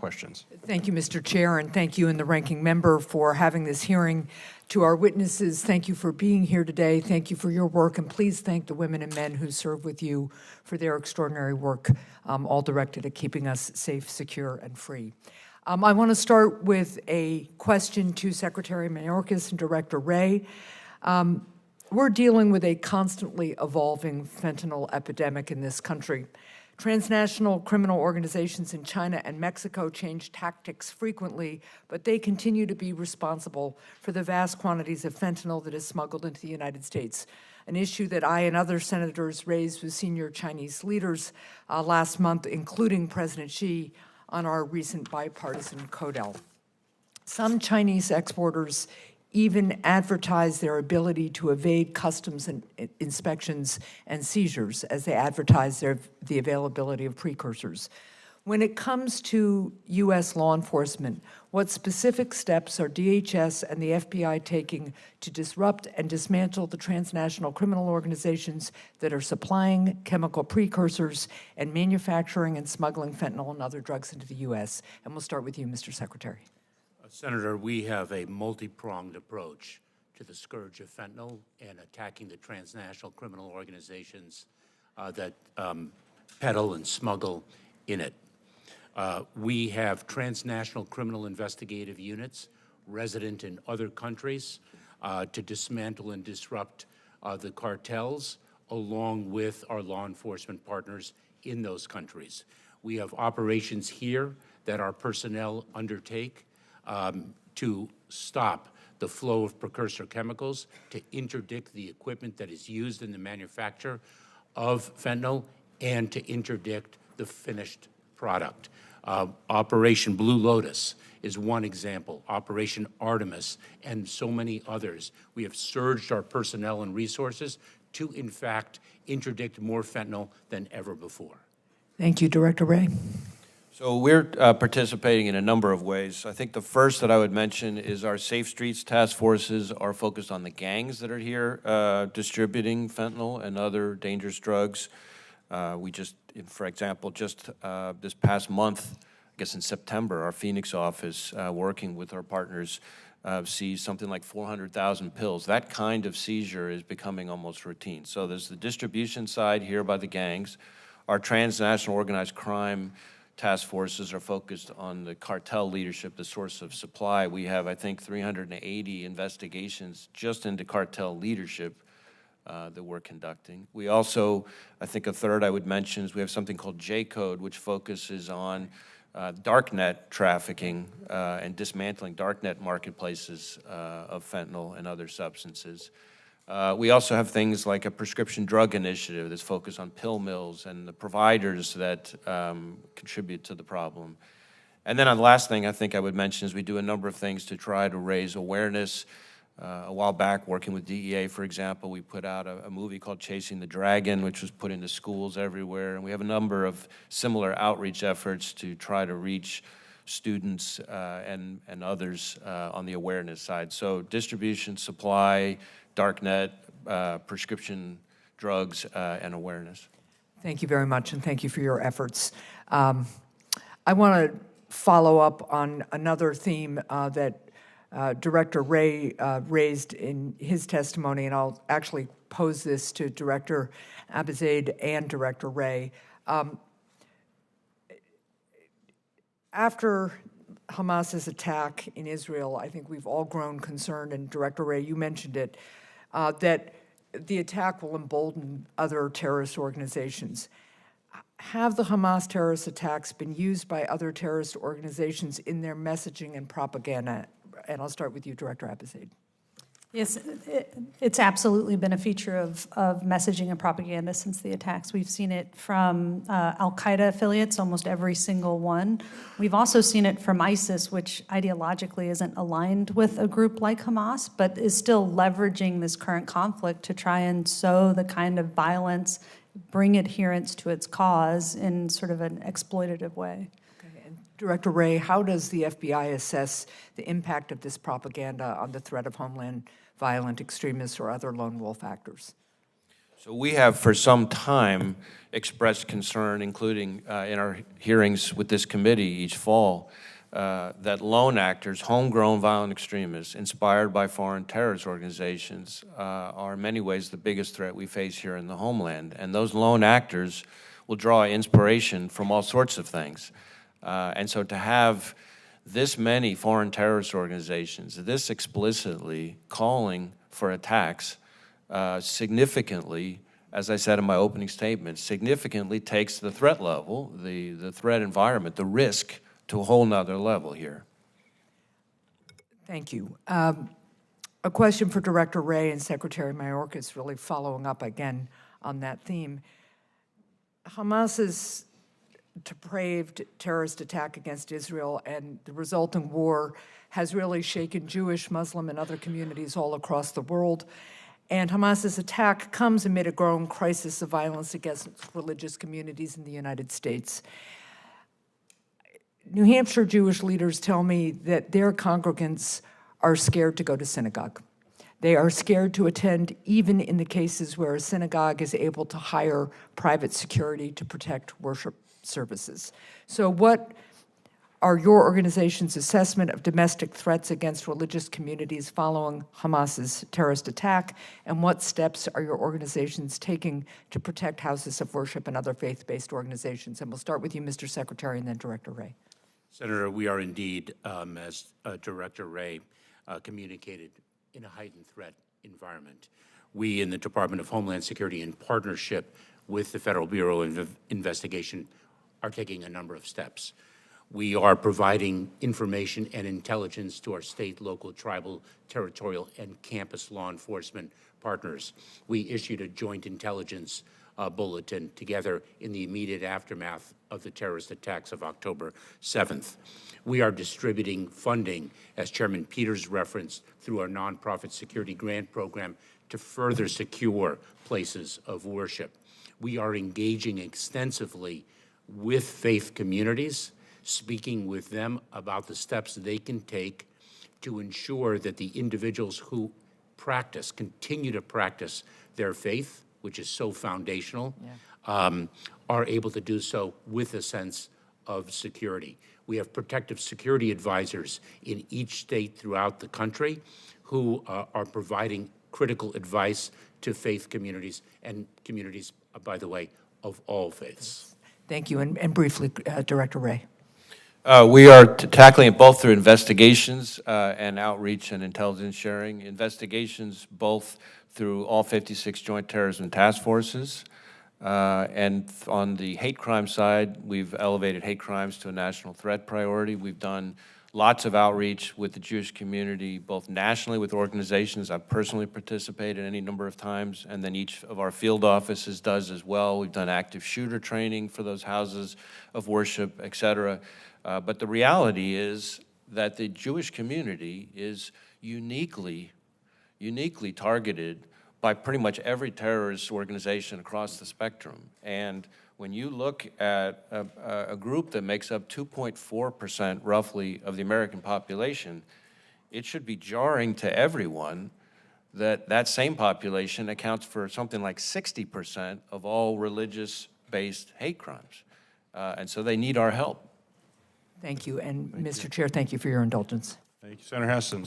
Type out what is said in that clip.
questions. Thank you, Mr. Chair, and thank you and the ranking member for having this hearing. To our witnesses, thank you for being here today. Thank you for your work, and please thank the women and men who serve with you for their extraordinary work, all directed at keeping us safe, secure, and free. I want to start with a question to Secretary Mayorkas and Director Wray. We're dealing with a constantly evolving fentanyl epidemic in this country. Transnational criminal organizations in China and Mexico change tactics frequently, but they continue to be responsible for the vast quantities of fentanyl that is smuggled into the United States, an issue that I and other senators raised with senior Chinese leaders last month, including President Xi, on our recent bipartisan CODEL. Some Chinese exporters even advertise their ability to evade customs and inspections and seizures as they advertise the availability of precursors. When it comes to U.S. law enforcement, what specific steps are DHS and the FBI taking to disrupt and dismantle the transnational criminal organizations that are supplying chemical precursors and manufacturing and smuggling fentanyl and other drugs into the U.S.? And we'll start with you, Mr. Secretary. Senator, we have a multi-pronged approach to the scourge of fentanyl and attacking the transnational criminal organizations that peddle and smuggle in it. We have transnational criminal investigative units resident in other countries to dismantle and disrupt the cartels, along with our law enforcement partners in those countries. We have operations here that our personnel undertake to stop the flow of precursor chemicals, to interdict the equipment that is used in the manufacture of fentanyl, and to interdict the finished product. Operation Blue Lotus is one example, Operation Artemis, and so many others. We have surged our personnel and resources to, in fact, interdict more fentanyl than ever before. Thank you, Director Wray. So we're participating in a number of ways. I think the first that I would mention is our Safe Streets task forces are focused on the gangs that are here distributing fentanyl and other dangerous drugs. We just, for example, this past month, I guess in September, our Phoenix office, working with our partners, seized something like 400,000 pills. That kind of seizure is becoming almost routine. So there's the distribution side here by the gangs. Our transnational organized crime task forces are focused on the cartel leadership, the source of supply. We have, I think, 380 investigations just into cartel leadership that we're conducting. We also, I think a third I would mention is we have something called J-Code, which focuses on darknet trafficking and dismantling darknet marketplaces of fentanyl and other substances. We also have things like a prescription drug initiative that's focused on pill mills and the providers that contribute to the problem. And then the last thing I think I would mention is we do a number of things to try to raise awareness. A while back, working with DEA, for example, we put out a movie called Chasing the Dragon, which was put into schools everywhere. And we have a number of similar outreach efforts to try to reach students and others on the awareness side. So distribution, supply, darknet, prescription drugs, and awareness. Thank you very much, and thank you for your efforts. I want to follow up on another theme that Director Wray raised in his testimony, and I'll actually pose this to Director Abizaid and Director Wray. After Hamas's attack in Israel, I think we've all grown concerned, and Director Wray, you mentioned it, that the attack will embolden other terrorist organizations. Have the Hamas terrorist attacks been used by other terrorist organizations in their messaging and propaganda? And I'll start with you, Director Abizaid. Yes, it's absolutely been a feature of messaging and propaganda since the attacks. We've seen it from al-Qaeda affiliates, almost every single one. We've also seen it from ISIS, which ideologically isn't aligned with a group like Hamas, but is still leveraging this current conflict to try and sow the kind of violence, bring adherents to its cause in sort of an exploitative way. Director Wray, how does the FBI assess the impact of this propaganda on the threat of homeland violent extremists or other lone wolf actors? So we have for some time expressed concern, including in our hearings with this committee each fall, that lone actors, homegrown violent extremists, inspired by foreign terrorist organizations, are in many ways the biggest threat we face here in the homeland. And those lone actors will draw inspiration from all sorts of things. And so to have this many foreign terrorist organizations, this explicitly calling for attacks, significantly, as I said in my opening statement, significantly takes the threat level, the threat environment, the risk to a whole nother level here. Thank you. A question for Director Wray and Secretary Mayorkas, really following up again on that theme. Hamas's depraved terrorist attack against Israel and the resulting war has really shaken Jewish, Muslim, and other communities all across the world. And Hamas's attack comes amid a growing crisis of violence against religious communities in the United States. New Hampshire Jewish leaders tell me that their congregants are scared to go to synagogue. They are scared to attend even in the cases where a synagogue is able to hire private security to protect worship services. So what are your organization's assessment of domestic threats against religious communities following Hamas's terrorist attack, and what steps are your organizations taking to protect houses of worship and other faith-based organizations? And we'll start with you, Mr. Secretary, and then Director Wray. Senator, we are indeed, as Director Wray communicated, in a heightened threat environment. We in the Department of Homeland Security, in partnership with the Federal Bureau of Investigation, are taking a number of steps. We are providing information and intelligence to our state, local, tribal, territorial, and campus law enforcement partners. We issued a joint intelligence bulletin together in the immediate aftermath of the terrorist attacks of October 7th. We are distributing funding, as Chairman Peters referenced, through our nonprofit security grant program to further secure places of worship. We are engaging extensively with faith communities, speaking with them about the steps they can take to ensure that the individuals who continue to practice their faith, which is so foundational, are able to do so with a sense of security. We have protective security advisors in each state throughout the country who are providing critical advice to faith communities and communities, by the way, of all faiths. Thank you. And briefly, Director Wray. We are tackling it both through investigations and outreach and intelligence sharing. Investigations both through all 56 Joint Terrorism Task Forces. And on the hate crime side, we've elevated hate crimes to a national threat priority. We've done lots of outreach with the Jewish community, both nationally with organizations I've personally participated any number of times, and then each of our field offices does as well. We've done active shooter training for those houses of worship, et cetera. But the reality is that the Jewish community is uniquely targeted by pretty much every terrorist organization across the spectrum. And when you look at a group that makes up 2.4% roughly of the American population, it should be jarring to everyone that that same population accounts for something like 60% of all religious-based hate crimes. And so they need our help. Thank you. And Mr. Chair, thank you for your indulgence. Thank you, Senator Hassan.